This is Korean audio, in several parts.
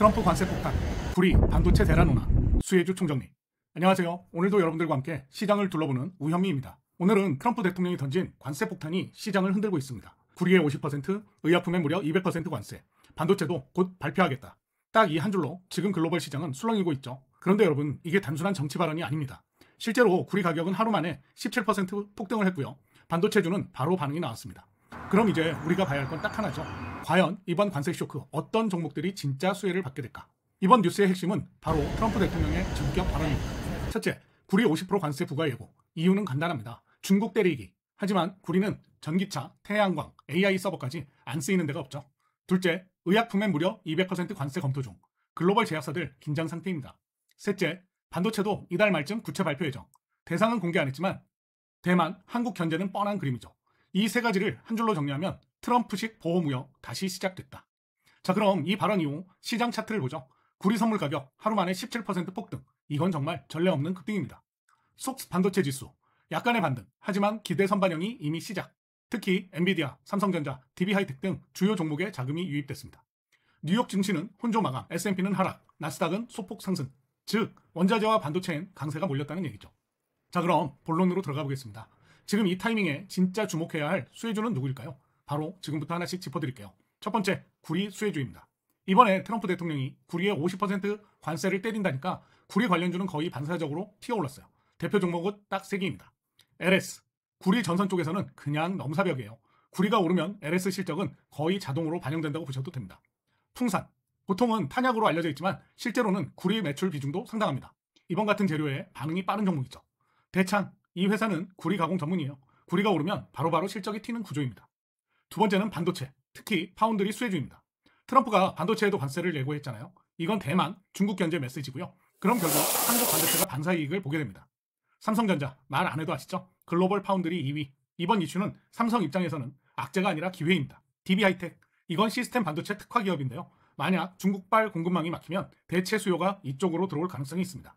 트럼프 관세 폭탄, 구리, 반도체 대란 논란, 수혜주 총정리. 안녕하세요. 오늘도 여러분들과 함께 시장을 둘러보는 우현미입니다. 오늘은 트럼프 대통령이 던진 관세 폭탄이 시장을 흔들고 있습니다. 구리에 50%, 의약품에 무려 200% 관세, 반도체도 곧 발표하겠다. 딱 이 한 줄로 지금 글로벌 시장은 술렁이고 있죠. 그런데 여러분, 이게 단순한 정치 발언이 아닙니다. 실제로 구리 가격은 하루 만에 17% 폭등을 했고요. 반도체주는 바로 반응이 나왔습니다. 그럼 이제 우리가 봐야 할 건 딱 하나죠. 과연 이번 관세 쇼크 어떤 종목들이 진짜 수혜를 받게 될까? 이번 뉴스의 핵심은 바로 트럼프 대통령의 전격 발언입니다. 첫째, 구리 50% 관세 부과 예고. 이유는 간단합니다. 중국 때리기. 하지만 구리는 전기차, 태양광, AI 서버까지 안 쓰이는 데가 없죠. 둘째, 의약품에 무려 200% 관세 검토 중. 글로벌 제약사들 긴장 상태입니다. 셋째, 반도체도 이달 말쯤 구체 발표 예정. 대상은 공개 안 했지만 대만, 한국 견제는 뻔한 그림이죠. 이 세 가지를 한 줄로 정리하면 트럼프식 보호무역 다시 시작됐다. 자, 그럼 이 발언 이후 시장 차트를 보죠. 구리 선물 가격 하루 만에 17% 폭등. 이건 정말 전례 없는 급등입니다. 속 반도체 지수 약간의 반등. 하지만 기대 선반영이 이미 시작. 특히 엔비디아, 삼성전자, DB하이텍 등 주요 종목에 자금이 유입됐습니다. 뉴욕 증시는 혼조 마감, S&P는 하락, 나스닥은 소폭 상승. 즉 원자재와 반도체엔 강세가 몰렸다는 얘기죠. 자, 그럼 본론으로 들어가 보겠습니다. 지금 이 타이밍에 진짜 주목해야 할 수혜주는 누구일까요? 바로 지금부터 하나씩 짚어드릴게요. 첫 번째, 구리 수혜주입니다. 이번에 트럼프 대통령이 구리에 50% 관세를 때린다니까 구리 관련주는 거의 반사적으로 튀어올랐어요. 대표 종목은 딱 3개입니다. LS, 구리 전선 쪽에서는 그냥 넘사벽이에요. 구리가 오르면 LS 실적은 거의 자동으로 반영된다고 보셔도 됩니다. 풍산, 보통은 탄약으로 알려져 있지만 실제로는 구리 매출 비중도 상당합니다. 이번 같은 재료에 반응이 빠른 종목이죠. 대창, 이 회사는 구리 가공 전문이에요. 구리가 오르면 바로바로 실적이 튀는 구조입니다. 두 번째는 반도체, 특히 파운드리 수혜주입니다. 트럼프가 반도체에도 관세를 예고했잖아요. 이건 대만, 중국 견제 메시지고요. 그럼 결국 한국 반도체가 반사 이익을 보게 됩니다. 삼성전자, 말 안 해도 아시죠? 글로벌 파운드리 2위. 이번 이슈는 삼성 입장에서는 악재가 아니라 기회입니다. DB하이텍, 이건 시스템 반도체 특화 기업인데요. 만약 중국발 공급망이 막히면 대체 수요가 이쪽으로 들어올 가능성이 있습니다.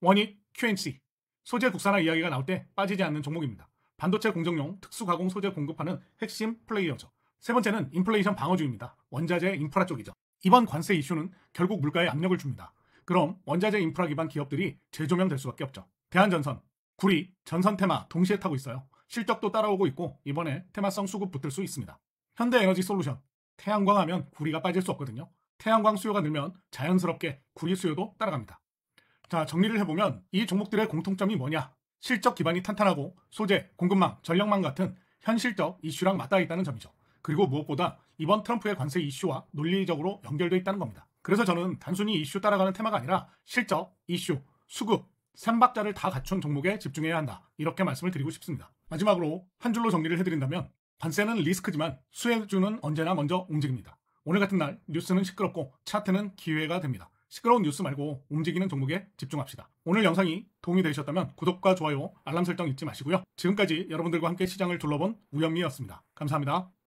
원익, QNC, 소재 국산화 이야기가 나올 때 빠지지 않는 종목입니다. 반도체 공정용 특수가공 소재 공급하는 핵심 플레이어죠. 세 번째는 인플레이션 방어주입니다. 원자재 인프라 쪽이죠. 이번 관세 이슈는 결국 물가에 압력을 줍니다. 그럼 원자재 인프라 기반 기업들이 재조명될 수밖에 없죠. 대한전선, 구리, 전선 테마 동시에 타고 있어요. 실적도 따라오고 있고 이번에 테마성 수급 붙을 수 있습니다. 현대에너지솔루션, 태양광 하면 구리가 빠질 수 없거든요. 태양광 수요가 늘면 자연스럽게 구리 수요도 따라갑니다. 자, 정리를 해보면 이 종목들의 공통점이 뭐냐? 실적 기반이 탄탄하고 소재, 공급망, 전력망 같은 현실적 이슈랑 맞닿아 있다는 점이죠. 그리고 무엇보다 이번 트럼프의 관세 이슈와 논리적으로 연결되어 있다는 겁니다. 그래서 저는 단순히 이슈 따라가는 테마가 아니라 실적, 이슈, 수급, 3박자를 다 갖춘 종목에 집중해야 한다. 이렇게 말씀을 드리고 싶습니다. 마지막으로 한 줄로 정리를 해드린다면 관세는 리스크지만 수혜주는 언제나 먼저 움직입니다. 오늘 같은 날 뉴스는 시끄럽고 차트는 기회가 됩니다. 시끄러운 뉴스 말고 움직이는 종목에 집중합시다. 오늘 영상이 도움이 되셨다면 구독과 좋아요, 알람 설정 잊지 마시고요. 지금까지 여러분들과 함께 시장을 둘러본 우현미였습니다. 감사합니다.